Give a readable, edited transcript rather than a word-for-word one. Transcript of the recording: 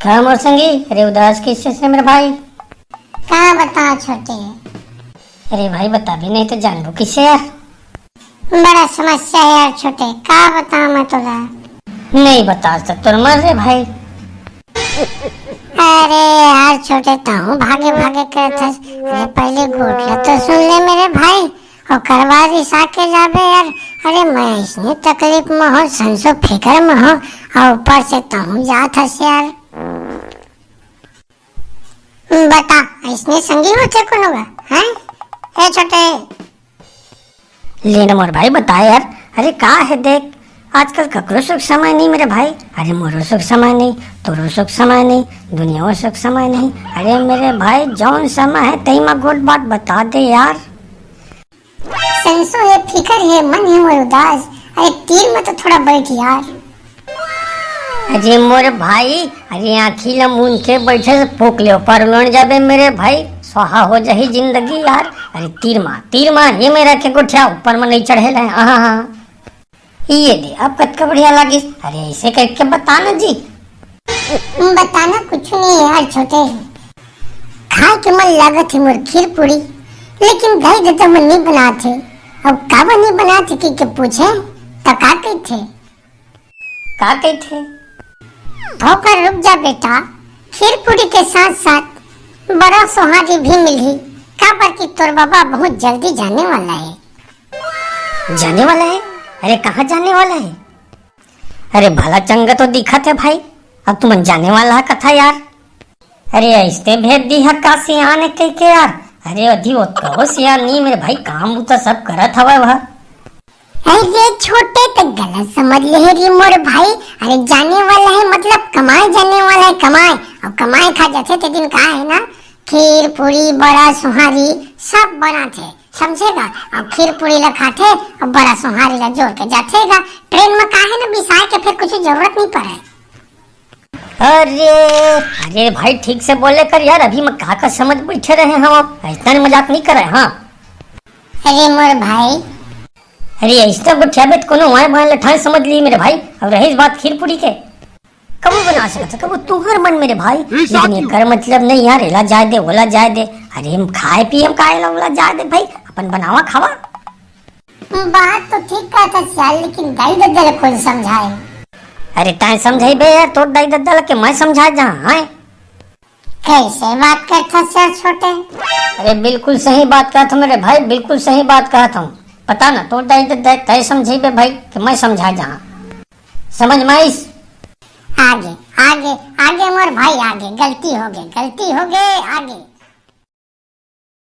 क्या मोर संगी, अरे उदास किससे से मेरे भाई? कहाँ बताओ छोटे। अरे भाई बता भी नहीं तो जान लो किससे यार। बड़ा समस्या है यार छोटे, कहाँ बताऊँ मैं तुझे। नहीं बता सकते मर रे भाई। अरे यार छोटे ताऊ भागे भागे करते। अरे पहले गोटला तो सुन ले मेरे भाई और करवा रिसा के जाबे यार। अरे मैं इसने तकलीफ में हो, संसो फिक्र में हो और ऊपर से ताऊ जात हस यार। बता इसने संगी होते कौन होगा हैं? ए छोटे लेना मोर भाई बता यार। अरे का है देख, आजकल ककरो सुख समय नहीं मेरे भाई। अरे मोरो सुख समय नहीं, तोरो सुख समय नहीं, दुनिया में सुख समय नहीं। अरे मेरे भाई जौन समय है तही में गोट बात बता दे यार। संसो है, फिक्र है, मन है मोर उदास। अरे तीर में तो थोड़ा बैठ यार। अरे मोरे भाई, अरे आँखी लमून के बैठे से फूक ले पर लौट जाबे मेरे भाई, स्वाहा हो जाही जिंदगी यार। अरे तीर माँ ये मेरा के गोठिया ऊपर में नहीं चढ़े रहे। हाँ ये दे अब कतका बढ़िया लगी। अरे ऐसे करके बताना जी। बताना कुछ नहीं है यार छोटे। खाए के मन लागत है मोर खीर पूरी, लेकिन दही तो मन नहीं बनाते। अब काबर नहीं बनाते कि पूछे तो का कहते? का कहते? धोकर रुक जा बेटा, खीर पूरी के साथ साथ बड़ा सोहारी भी मिली। काबर की तोर बाबा बहुत जल्दी जाने वाला है। जाने वाला है? अरे कहाँ जाने वाला है? अरे भला चंगा तो दिखा थे भाई, अब तुम जाने वाला है कथा यार। अरे ऐसे भेज दी है काशी आने के यार। अरे अधी वो कहो सियार नहीं मेरे भाई, काम तो सब करत हवा वह। अरे छोटे तो गलत समझ ले रे मोर भाई। अरे जाने वाला है मतलब कमाए जाने वाला है, कमाए और कमाए खा जाते थे दिन का है ना। खीर पूरी बड़ा सुहारी सब बनाते समझेगा, और खीर पूरी ला खाते और बड़ा सुहारी ला जोड़ के जातेगा। ट्रेन में काहे ना बिसाए के फिर कुछ जरूरत नहीं पड़े। अरे भाई ठीक से बोले कर यार, अभी मैं का समझ बैठे रहे हम, इतना मजाक नहीं करे। हाँ अरे मोर भाई, अरे ऐसा गुठिया बेट कोनो वाय वाय लठाई समझ ली मेरे भाई। अब रही बात खीर पूरी के, कब बना सकता कब तुहर मन मेरे भाई, लेकिन ये कर मतलब नहीं यार। एला जाए दे ओला जाए दे। अरे हम खाए पिए हम काहे ओला जाए दे भाई, अपन बनावा खावा। बात तो ठीक कहता चाल, लेकिन दाई दद्दल कौन समझाए? अरे ताए समझाई बे यार, तोर दाई दद्दल के मैं समझा जहाँ है। कैसे बात करता सर छोटे? अरे बिल्कुल सही बात कहा था मेरे भाई, बिल्कुल सही बात कहा था। पता ना तो दाई दद्दा तय समझी बे भाई कि मैं समझा जहाँ। समझ माइस आगे आगे आगे मोर भाई, आगे गलती हो गई आगे।